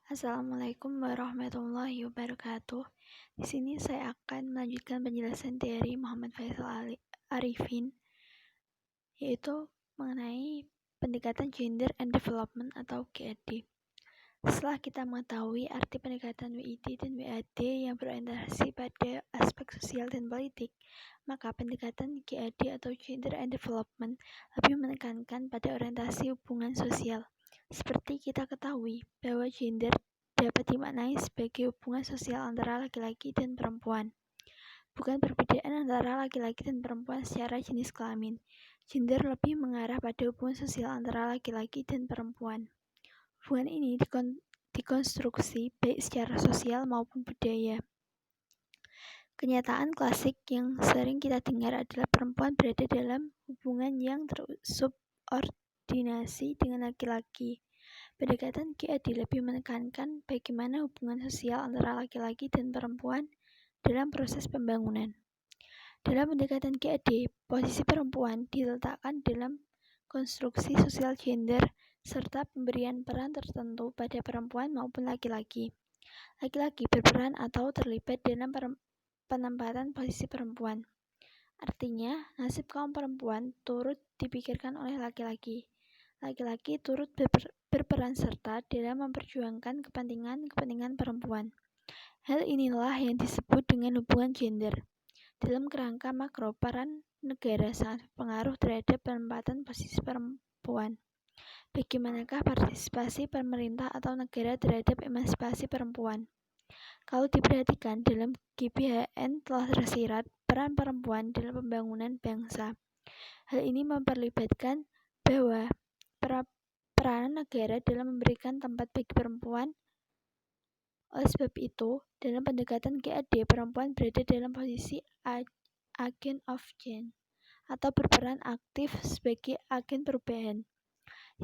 Assalamualaikum warahmatullahi wabarakatuh. Di sini saya akan melanjutkan penjelasan dari Muhammad Faisal Arifin, yaitu mengenai pendekatan Gender and Development atau GAD. Setelah kita mengetahui arti pendekatan WID dan WAD yang berorientasi pada aspek sosial dan politik, maka pendekatan GAD atau Gender and Development lebih menekankan pada orientasi hubungan sosial. Seperti kita ketahui bahwa gender dapat dimaknai sebagai hubungan sosial antara laki-laki dan perempuan, bukan perbedaan antara laki-laki dan perempuan secara jenis kelamin. Gender lebih mengarah pada hubungan sosial antara laki-laki dan perempuan. Hubungan ini dikonstruksi baik secara sosial maupun budaya. Kenyataan klasik yang sering kita dengar adalah perempuan berada dalam hubungan yang tersubordinasi dengan laki-laki. Pendekatan GAD lebih menekankan bagaimana hubungan sosial antara laki-laki dan perempuan dalam proses pembangunan. Dalam pendekatan GAD, posisi perempuan diletakkan dalam konstruksi sosial gender serta pemberian peran tertentu pada perempuan maupun laki-laki. Laki-laki berperan atau terlibat dalam penempatan posisi perempuan. Artinya, nasib kaum perempuan turut dipikirkan oleh laki-laki. Laki-laki turut berperan serta dalam memperjuangkan kepentingan perempuan. Hal inilah yang disebut dengan hubungan gender. Dalam kerangka makro, peran negara sangat berpengaruh terhadap penempatan posisi perempuan. Bagaimanakah partisipasi pemerintah atau negara terhadap emansipasi perempuan? Kalau diperhatikan, dalam GBHN telah tersirat peran perempuan dalam pembangunan bangsa. Hal ini memperlibatkan bahwa peranan negara dalam memberikan tempat bagi perempuan. Oleh sebab itu, dalam pendekatan GAD, perempuan berada dalam posisi agent of change atau berperan aktif sebagai agen perubahan,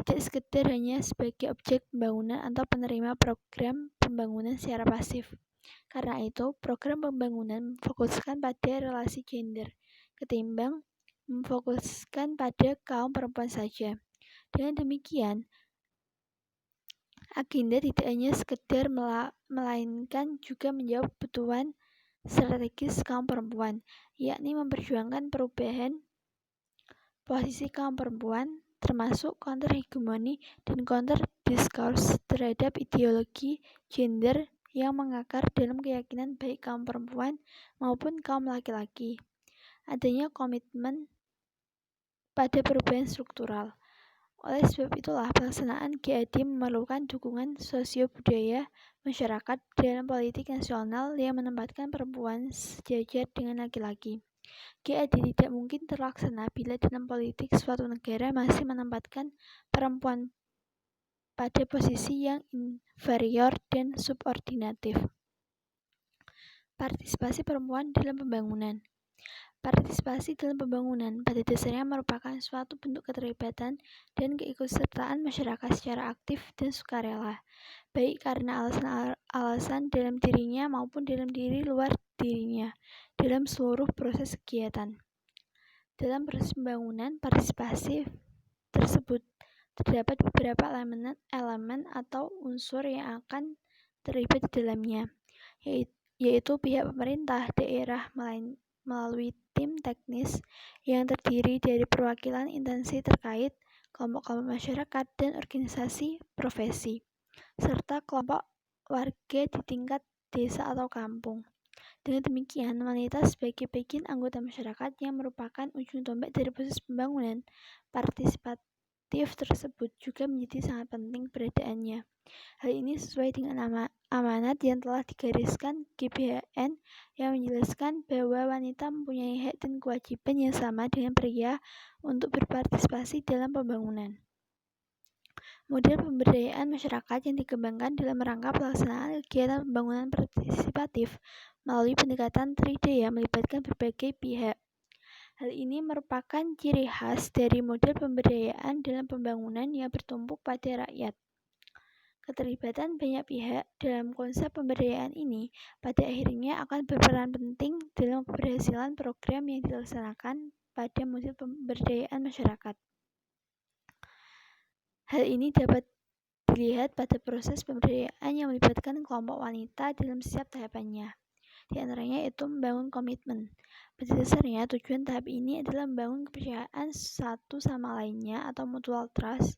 tidak sekedar hanya sebagai objek pembangunan atau penerima program pembangunan secara pasif. Karena itu, program pembangunan memfokuskan pada relasi gender ketimbang memfokuskan pada kaum perempuan saja. Dengan demikian, agenda tidak hanya sekedar melainkan juga menjawab kebutuhan strategis kaum perempuan, yakni memperjuangkan perubahan posisi kaum perempuan, termasuk counter hegemoni dan counter discourse terhadap ideologi gender yang mengakar dalam keyakinan baik kaum perempuan maupun kaum laki-laki. Adanya komitmen pada perubahan struktural. Oleh sebab itulah pelaksanaan GAD memerlukan dukungan sosio-budaya masyarakat dalam politik nasional yang menempatkan perempuan sejajar dengan laki-laki. GAD tidak mungkin terlaksana bila dalam politik suatu negara masih menempatkan perempuan pada posisi yang inferior dan subordinatif. Partisipasi perempuan dalam pembangunan. Partisipasi dalam pembangunan pada dasarnya merupakan suatu bentuk keterlibatan dan keikutsertaan masyarakat secara aktif dan sukarela, baik karena alasan dalam dirinya maupun dalam diri luar dirinya, dalam seluruh proses kegiatan. Dalam proses pembangunan, partisipasi tersebut terdapat beberapa elemen atau unsur yang akan terlibat di dalamnya, yaitu pihak pemerintah daerah melalui tim teknis yang terdiri dari perwakilan instansi terkait, kelompok-kelompok masyarakat, dan organisasi profesi, serta kelompok warga di tingkat desa atau kampung. Dengan demikian, wanita sebagai bagian anggota masyarakat yang merupakan ujung tombak dari proses pembangunan partisipatif tersebut juga menjadi sangat penting keberadaannya. Hal ini sesuai dengan amanat yang telah digariskan GBHN yang menjelaskan bahwa wanita mempunyai hak dan kewajiban yang sama dengan pria untuk berpartisipasi dalam pembangunan. Model pemberdayaan masyarakat yang dikembangkan dalam rangka pelaksanaan kegiatan pembangunan partisipatif melalui pendekatan tridaya melibatkan berbagai pihak. Hal ini merupakan ciri khas dari model pemberdayaan dalam pembangunan yang bertumpu pada rakyat. Keterlibatan banyak pihak dalam konsep pemberdayaan ini pada akhirnya akan berperan penting dalam keberhasilan program yang dilaksanakan pada model pemberdayaan masyarakat. Hal ini dapat dilihat pada proses pemberdayaan yang melibatkan kelompok wanita dalam setiap tahapannya. Di antaranya yaitu membangun komitmen. Pada dasarnya, tujuan tahap ini adalah membangun kepercayaan satu sama lainnya atau mutual trust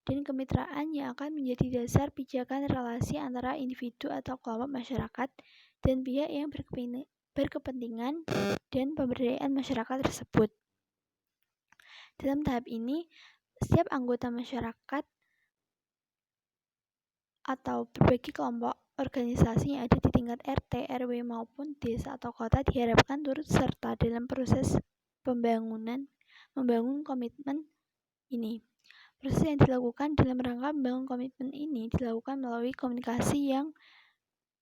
dan kemitraan yang akan menjadi dasar pijakan relasi antara individu atau kelompok masyarakat dan pihak yang berkepentingan dan pemberdayaan masyarakat tersebut. Dalam tahap ini, setiap anggota masyarakat atau berbagai kelompok organisasi yang ada di tingkat RT, RW maupun desa atau kota diharapkan turut serta dalam proses membangun komitmen ini. Proses yang dilakukan dalam rangka membangun komitmen ini dilakukan melalui komunikasi yang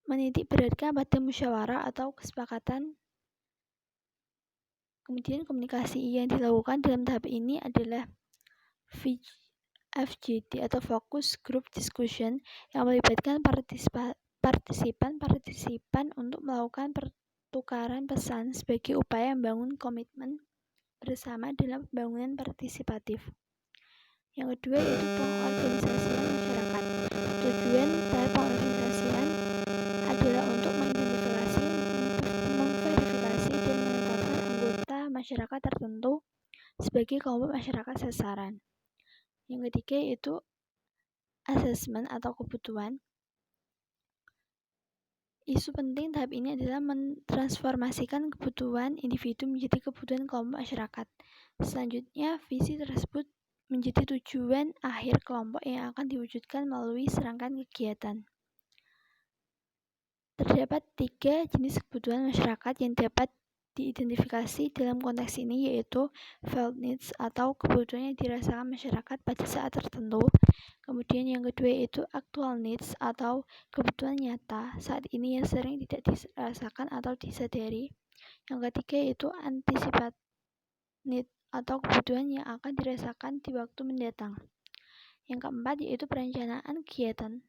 menitik beratkan pada musyawarah atau kesepakatan. Kemudian komunikasi yang dilakukan dalam tahap ini adalah FGD atau Focus Group Discussion yang melibatkan partisipan untuk melakukan pertukaran pesan sebagai upaya membangun komitmen bersama dalam pembangunan partisipatif. Yang kedua yaitu pengorganisasian masyarakat. Tujuan tahap pengorganisasian adalah untuk memverifikasi dan menetapkan anggota masyarakat tertentu sebagai kelompok masyarakat sasaran. Yang ketiga yaitu asesmen atau kebutuhan. Isu penting tahap ini adalah mentransformasikan kebutuhan individu menjadi kebutuhan kelompok masyarakat. Selanjutnya, visi tersebut menjadi tujuan akhir kelompok yang akan diwujudkan melalui serangkaian kegiatan. Terdapat 3 jenis kebutuhan masyarakat yang dapat diidentifikasi dalam konteks ini, yaitu felt needs atau kebutuhan yang dirasakan masyarakat pada saat tertentu. Kemudian yang kedua yaitu actual needs atau kebutuhan nyata saat ini yang sering tidak dirasakan atau disadari. Yang ketiga yaitu anticipate need atau kebutuhan yang akan dirasakan di waktu mendatang. Yang keempat yaitu perencanaan kegiatan.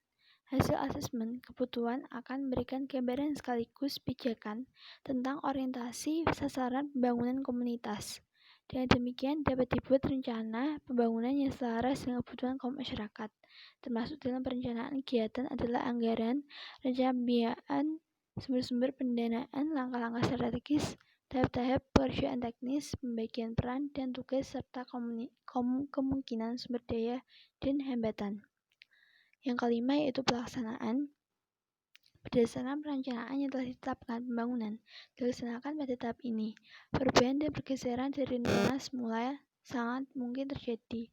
Hasil asesmen kebutuhan akan memberikan gambaran sekaligus pijakan tentang orientasi sasaran pembangunan komunitas. Dengan demikian dapat dibuat rencana pembangunan yang selaras dengan kebutuhan kaum masyarakat. Termasuk dalam perencanaan kegiatan adalah anggaran, rencana pembiayaan, sumber-sumber pendanaan, langkah-langkah strategis, tahap-tahap pekerjaan teknis, pembagian peran dan tugas serta kemungkinan sumber daya dan hambatan. Yang kelima yaitu pelaksanaan. Berdasarkan perencanaan yang telah ditetapkan, pembangunan dilaksanakan pada tahap ini. Perubahan dan pergeseran dari rencana semula sangat mungkin terjadi.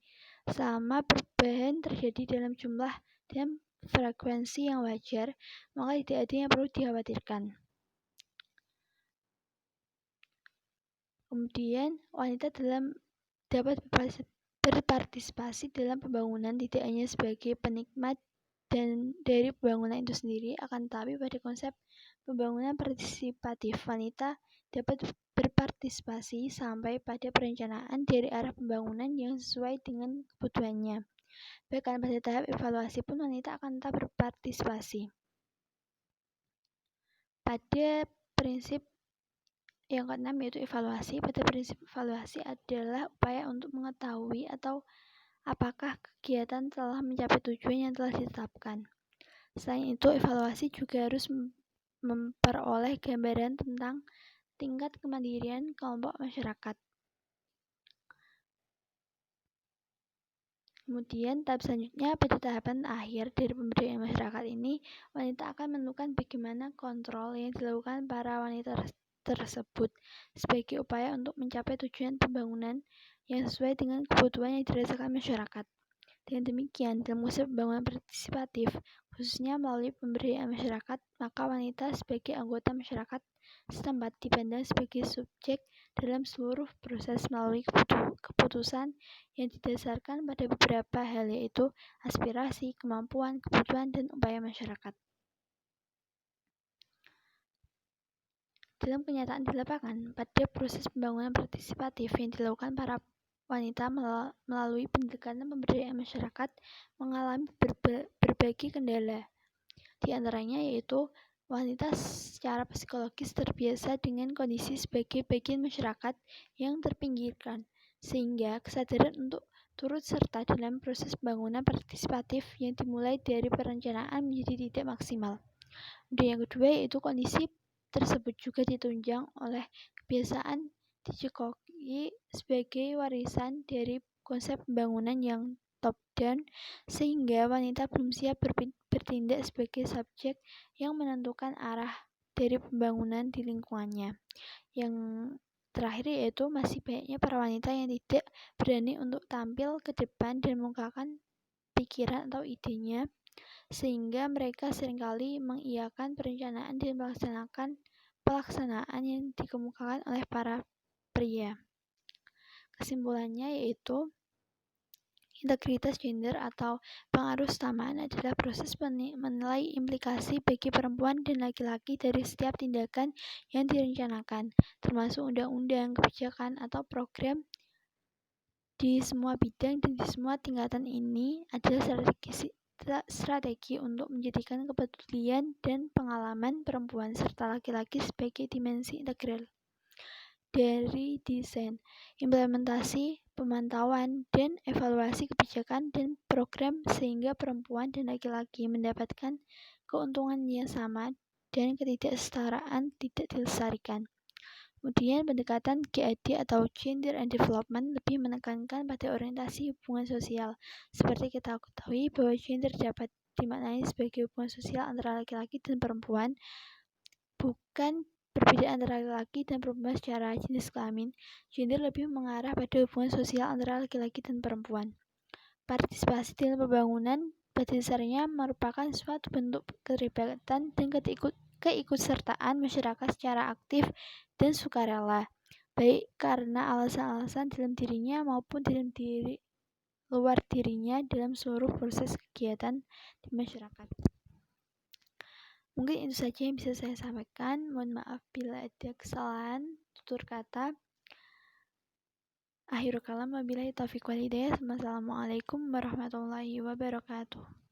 Selama perubahan terjadi dalam jumlah dan frekuensi yang wajar, maka tidak ada yang perlu dikhawatirkan. Kemudian, wanita dapat berpartisipasi dalam pembangunan tidak hanya sebagai penikmat dan dari pembangunan itu sendiri, akan tetapi pada konsep pembangunan partisipatif, wanita dapat berpartisipasi sampai pada perencanaan dari arah pembangunan yang sesuai dengan kebutuhannya. Bahkan pada tahap evaluasi pun wanita akan tetap berpartisipasi. Pada prinsip yang keenam yaitu evaluasi. Pada prinsip evaluasi adalah upaya untuk mengetahui atau apakah kegiatan telah mencapai tujuan yang telah ditetapkan. Selain itu, evaluasi juga harus memperoleh gambaran tentang tingkat kemandirian kelompok masyarakat. Kemudian, tahap selanjutnya pada tahapan akhir dari pemberdayaan masyarakat ini, wanita akan menentukan bagaimana kontrol yang dilakukan para wanita tersebut sebagai upaya untuk mencapai tujuan pembangunan yang sesuai dengan kebutuhan yang dirasakan masyarakat. Dengan demikian, dalam konsep pembangunan partisipatif, khususnya melalui pemberdayaan masyarakat, maka wanita sebagai anggota masyarakat setempat dipandang sebagai subjek dalam seluruh proses melalui keputusan yang didasarkan pada beberapa hal, yaitu aspirasi, kemampuan, kebutuhan, dan upaya masyarakat. Dalam kenyataan di lapangan, pada proses pembangunan partisipatif yang dilakukan para wanita melalui pendekatan pemberdayaan masyarakat mengalami berbagai kendala. Di antaranya yaitu wanita secara psikologis terbiasa dengan kondisi sebagai bagian masyarakat yang terpinggirkan, sehingga kesadaran untuk turut serta dalam proses pembangunan partisipatif yang dimulai dari perencanaan menjadi titik maksimal. Dan yang kedua yaitu kondisi tersebut juga ditunjang oleh kebiasaan dicekoki sebagai warisan dari konsep pembangunan yang top-down, sehingga wanita belum siap bertindak sebagai subjek yang menentukan arah dari pembangunan di lingkungannya. Yang terakhir yaitu masih banyaknya para wanita yang tidak berani untuk tampil ke depan dan mengungkapkan pikiran atau idenya, sehingga mereka seringkali mengiyakan perencanaan dan pelaksanaan yang dikemukakan oleh para pria. Kesimpulannya yaitu integritas gender atau pengaruh kesamaan adalah proses menilai implikasi bagi perempuan dan laki-laki dari setiap tindakan yang direncanakan, termasuk undang-undang, kebijakan, atau program di semua bidang dan di semua tingkatan. Ini adalah strategi untuk menjadikan kepedulian dan pengalaman perempuan serta laki-laki sebagai dimensi integral dari desain, implementasi, pemantauan, dan evaluasi kebijakan dan program sehingga perempuan dan laki-laki mendapatkan keuntungan yang sama dan ketidaksetaraan tidak dilestarikan. Kemudian pendekatan GAD atau Gender and Development lebih menekankan pada orientasi hubungan sosial. Seperti kita ketahui bahwa gender dapat dimaknai sebagai hubungan sosial antara laki-laki dan perempuan, bukan perbedaan antara laki-laki dan perempuan secara jenis kelamin. Gender lebih mengarah pada hubungan sosial antara laki-laki dan perempuan. Partisipasi dalam pembangunan pada dasarnya merupakan suatu bentuk keterlibatan dan keikutsertaan masyarakat secara aktif dan sukarela, baik karena alasan-alasan dalam dirinya maupun dalam luar dirinya dalam seluruh proses kegiatan di masyarakat. Mungkin itu saja yang bisa saya sampaikan. Mohon maaf bila ada kesalahan tutur kata. Akhirul kalam, wabillahi taufiq wal hidayah. Wassalamualaikum warahmatullahi wabarakatuh.